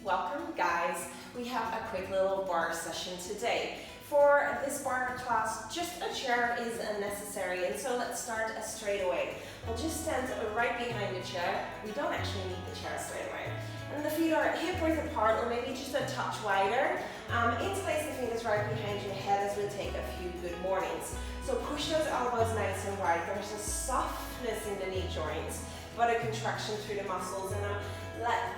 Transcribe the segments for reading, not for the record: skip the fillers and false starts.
Welcome guys. We have a quick little bar session today. For this bar class, just a chair is necessary, and so let's start straight away. We'll just stand right behind the chair. We don't actually need the chair straight away. And the feet are hip width apart, or maybe just a touch wider. Interlace the fingers right behind your head as we take a few good mornings. So push those elbows nice and wide. There's a softness in the knee joints, but a contraction through the muscles, and I'm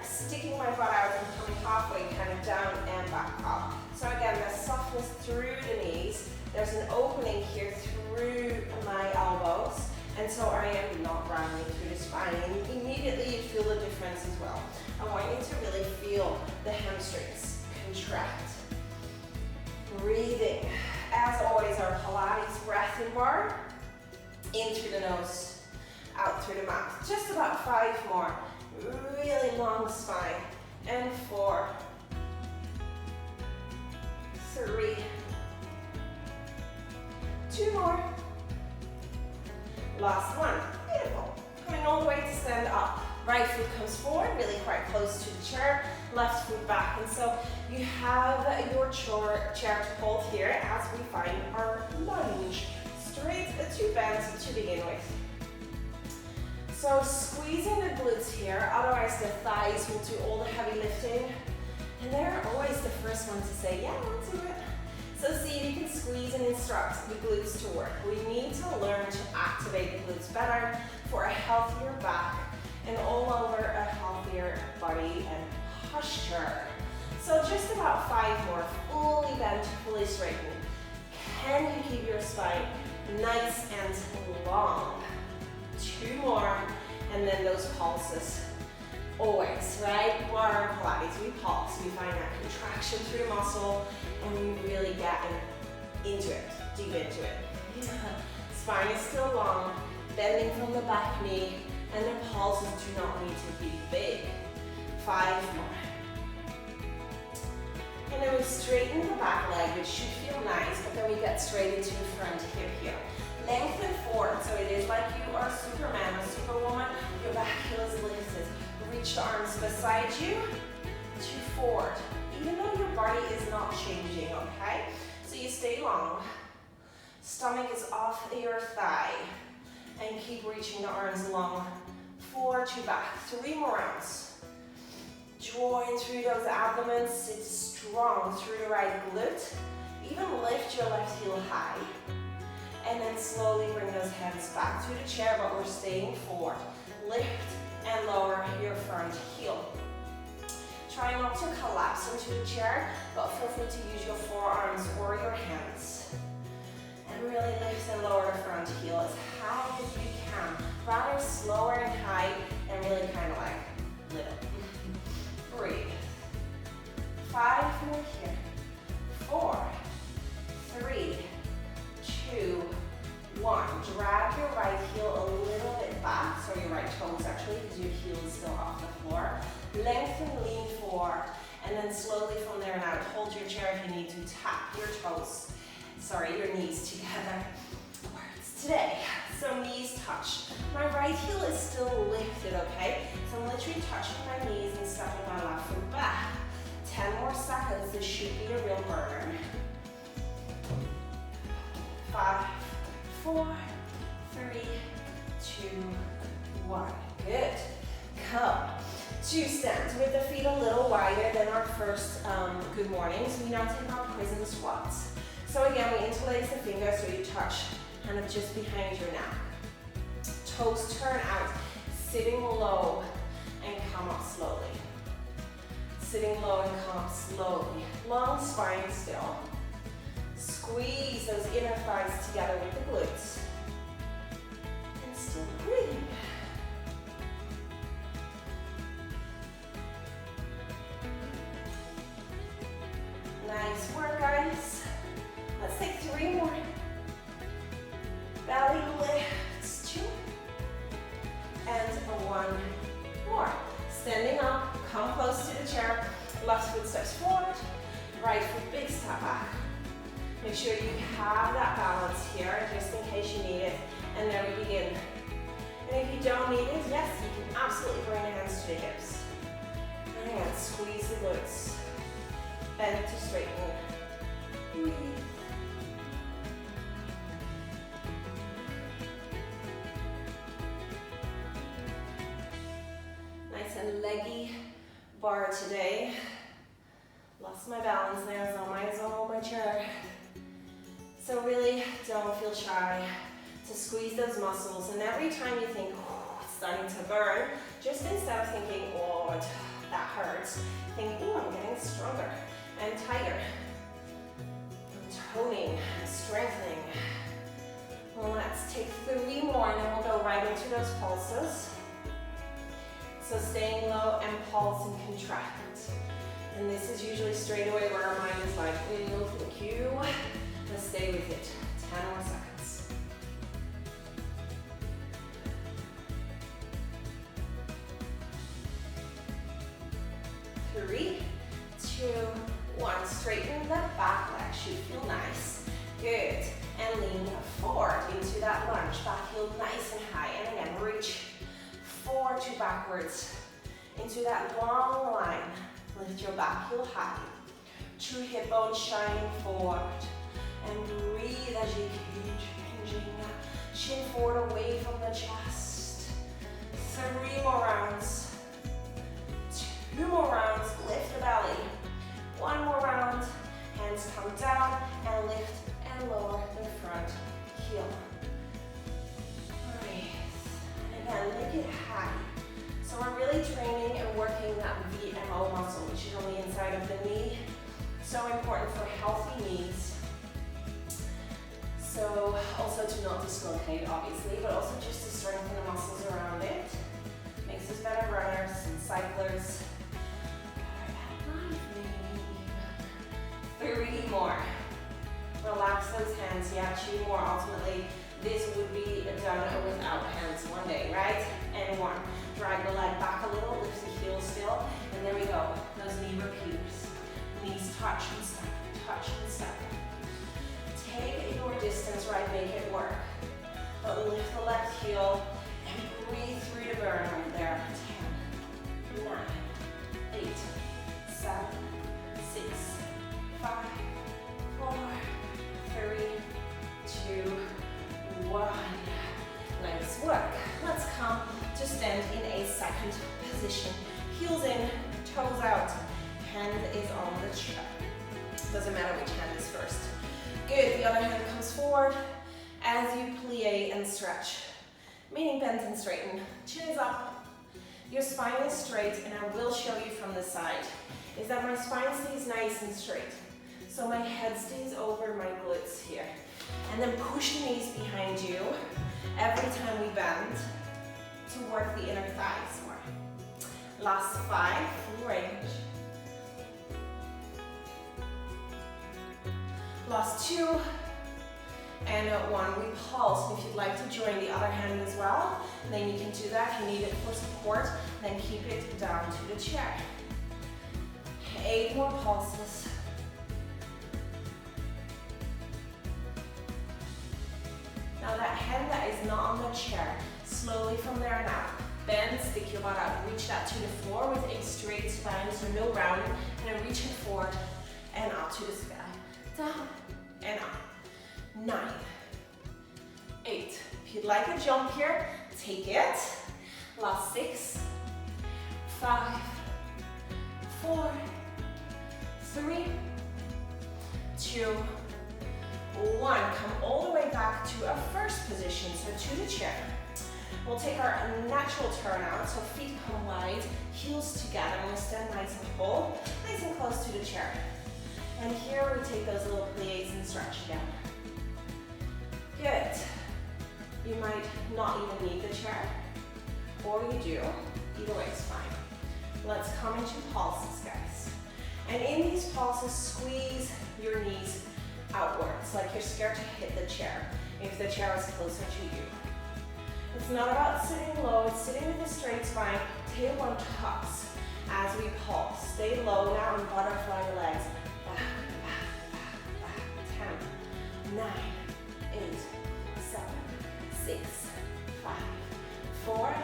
sticking my butt out and coming halfway, kind of down and back up. So again, there's softness through the knees. There's an opening here through my elbows, and so I am not rounding through the spine. And immediately you feel the difference as well. I want you to really feel the hamstrings contract. Breathing. As always, our Pilates breath in bar. In through the nose, out through the mouth. Just about 5 more. Really long spine. And 4, 3, 2 more. Last one. Beautiful. Coming all the way to stand up. Right foot comes forward, really quite close to the chair. Left foot back. And so you have your chair to hold here as we find our lunge. Straight to bend to begin with. So squeezing the glutes here, otherwise the thighs will do all the heavy lifting. And they're always the first one to say, yeah, I'll do it. So see if you can squeeze and instruct the glutes to work. We need to learn to activate the glutes better for a healthier back and all over a healthier body and posture. So just about 5 more, fully bent, fully straighten. Can you keep your spine nice and long? 2 more, and then those pulses. Always, right? Bar Pilates, we pulse, we find that contraction through the muscle, and we really get into it, deep into it. Yeah. Spine is still long, bending from the back knee, and the pulses do not need to be big. 5 more. And then we straighten the back leg, which should feel nice, but then we get straight into the front hip here. Lengthen forward, so it is like you are Superman or Superwoman. Your back heel is lifted. Reach the arms beside you to forward, even though your body is not changing, okay? So you stay long. Stomach is off your thigh. And keep reaching the arms long. Forward to back. 3 more rounds. Join through those abdomens. Sit strong through the right glute. Even lift your left heel high. And then slowly bring those hands back to the chair, but we're staying forward. Lift and lower your front heel. Try not to collapse into the chair, but feel free to use your forearms or your hands. And really lift and lower the front heel as high as you can. Rather slower and high, and really kind of like little. Breathe. 5 more here. 4, 3, 2, 1. Drag your right heel a little bit back, so your right toes actually, because your heel is still off the floor. Lengthen, lean forward, and then slowly from there now, hold your chair if you need to. Tap your toes, your knees together. Words today. So knees touch. My right heel is still lifted, okay? So I'm literally touching my knees and stepping my left foot back. 10 more seconds. This should be a real burner. 5, 4, 3, 2, 1. Good. Come to stand with the feet a little wider than our first good morning. So we now take our prison squats. So again, we interlace the fingers so you touch kind of just behind your neck. Toes turn out, sitting low and come up slowly. Sitting low and come up slowly. Long spine still. Squeeze those inner thighs together with the glutes. And still breathing. Nice work, guys. Let's take 3 more. Belly lifts, 2. And 1 more. Standing up, come close to the chair. Left foot steps forward. Right foot big step back. Make sure you have that balance here, just in case you need it. And there we begin. And if you don't need it, yes, you can absolutely bring the hands to the hips. And squeeze the glutes. Bend to straighten. Breathe. Nice and leggy bar today. Lost my balance there, so I might as well hold my chair. So really don't feel shy to squeeze those muscles, and every time you think, oh, it's starting to burn, just instead of thinking, oh, that hurts, think, oh, I'm getting stronger and tighter. I'm toning, I'm strengthening. Well, let's take 3 more and then we'll go right into those pulses. So staying low and pulse and contract. And this is usually straight away where our mind is like, no, thank you. Let's stay with it. 10 more seconds. 3, 2, 1. Straighten the back leg. Should feel nice. Good. And lean forward into that lunge. Back heel nice and high. And again, reach forward to backwards into that long line. Lift your back heel high. True hip bones shining forward. And breathe as you keep changing. Chin forward away from the chest. 3 more rounds. 2 more rounds. Lift the belly. 1 more round. Hands come down and lift and lower the front heel. Breathe. And again, lift it high. So we're really training and working that VMO muscle, which is on the inside of the knee. So important for healthy knees. So also to not dislocate, obviously, but also just to strengthen the muscles around it. Makes us better runners and cyclers. 3 more. Relax those hands. Yeah, 2 more. Ultimately, this would be done without hands one day, right? And 1. Drag the leg back a little, lift the heel still, and there we go. Those knee repeaters. Knees touch and step, touch and step. Take your distance, right? Make it work. But lift the left heel and breathe through the burn right there. 10, 9, 8, 7, 6, 5, 4, 3, 2, 1. Nice work. Let's come to stand in a second position. Heels in, toes out. Hand is on the chair. Doesn't matter which hand is first. Good. The other hand comes forward as you plie and stretch. Meaning bend and straighten. Chin is up. Your spine is straight, and I will show you from the side, is that my spine stays nice and straight. So my head stays over my glutes here. And then push the knees behind you every time we bend to work the inner thighs more. Last 5, full range. Last 2, and 1. We pulse. If you'd like to join the other hand as well, then you can do that. If you need it for support, then keep it down to the chair. 8 more pulses. Now that hand that is not on the chair, slowly from there now, bend, stick your butt out, reach that to the floor with a straight spine, so no rounding, and then reach it forward and up to the sky. Down and up. 9, 8. If you'd like a jump here, take it. Last 6, 5, 4, 3, 2, 1. Come all the way back to a first position, so to the chair. We'll take our natural turn out, so feet come wide, heels together, and we'll stand nice and tall, nice and close to the chair. And here we take those little plies and stretch again. Good. You might not even need the chair, or you do. Either way is fine. Let's come into pulses, guys. And in these pulses, squeeze your knees outwards, like you're scared to hit the chair, if the chair is closer to you. It's not about sitting low, it's sitting with a straight spine. Tailbone tucks as we pulse. Stay low now and butterfly the legs. Back, back, back, back. 10, 9, 8, 7, 6, 5, 4,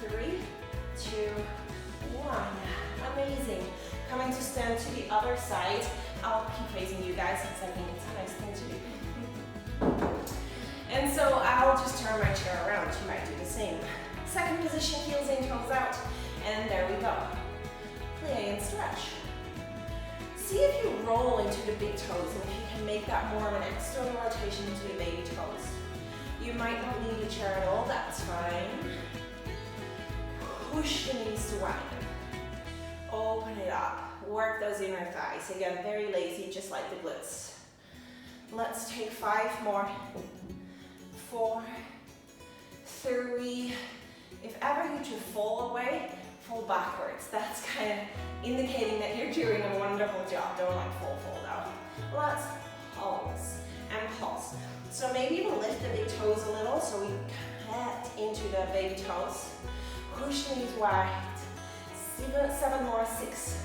3, 2, 1. Amazing. Coming to stand to the other side. I'll keep facing you guys because I think it's a nice thing to do. And so I'll just turn my chair around. You might do the same. Second position, heels in, toes out. And there we go. Plie and stretch. See if you roll into the big toes and if you can make that more of an external rotation into the baby toes. You might not need a chair at all, that's fine. Push the knees to widen. Open it up. Work those inner thighs. Again, very lazy, just like the glutes. Let's take 5 more. 4, 3. If ever you to fall away, fall backwards. That's kind of indicating that you're doing a wonderful job. Don't like fall down. Let's pulse and pulse. So maybe even lift the big toes a little so we get into the baby toes. Push the knees wide. 7 more. 6,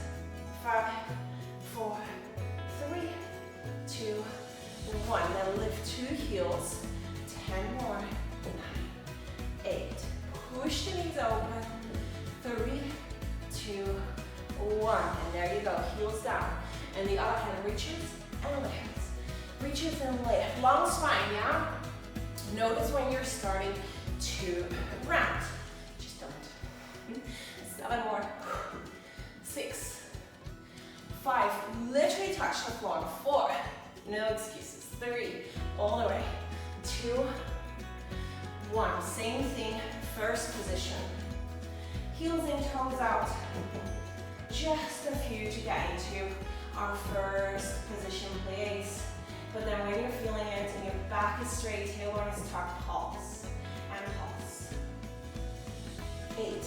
5, 4, 3, 2, 1. Then lift 2 heels. 10 more. 9, 8. Push the knees open. 3, 2, 1. And there you go. Heels down. And the other hand reaches and lifts. Reaches and lift. Long spine, yeah? Notice when you're starting to round. Just don't. 7 more. 6, 5. Literally touch the floor. 4. No excuses. 3. All the way. 2, 1. Same thing. First position. Heels in, toes out. Just a few to get into our first position, please. But then when you're feeling it and your back is straight, tailbone is tucked, pulse and pulse. 8.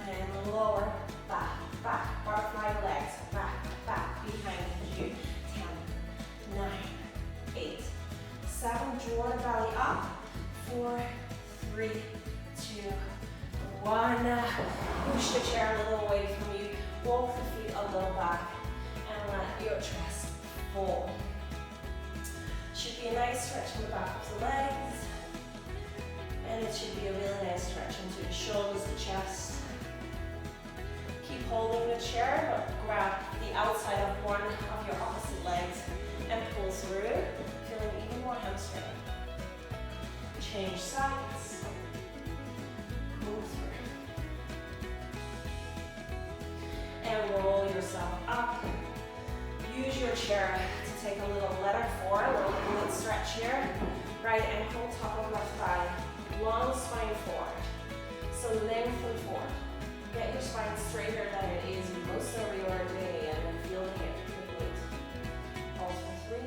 And lower, back, back, butterfly legs, back, back, behind you. 10, 9, 8, 7, draw the belly up. 4, 3, 2, 1. Push the chair a little away from you. Walk the feet a little back and let your chest fall. Should be a nice stretch in the back of the legs. And it should be a really nice stretch into the shoulders, the chest. Keep holding the chair, but grab the outside of one of your opposite legs and pull through, feeling even more hamstring. Change sides. Pull through. And roll yourself up. Use your chair to take a little letter 4, a little glute stretch here. Right ankle, top of left thigh. Long spine forward. So lengthen forward. Get your spine straighter than it is most of your day and then feel the hip, the glute. Pulse for 3,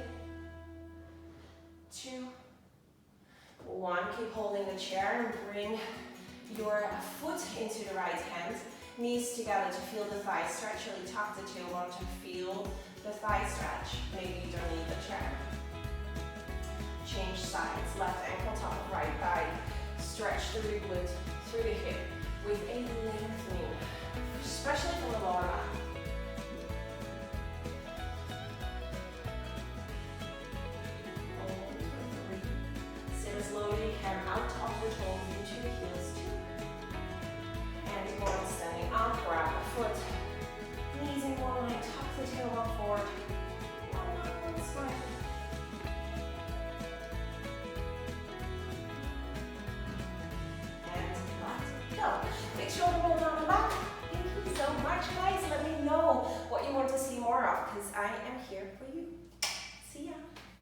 2, 1. Keep holding the chair and bring your foot into the right hand. Knees together to feel the thigh stretch. Really tuck the tailbone to feel the thigh stretch. Maybe you don't need the chair. Change sides. Left ankle, top of right thigh. Stretch through the glute, through the hip with a lengthening, especially from the lower back. Hold for 3. Sit as low as you can out of the toes into the heels. 2. And go on standing up, grab a foot. Knees in one line, tuck the tailbone forward. One spine. Big shoulder roll down the back. Thank you so much, guys. Let me know what you want to see more of because I am here for you.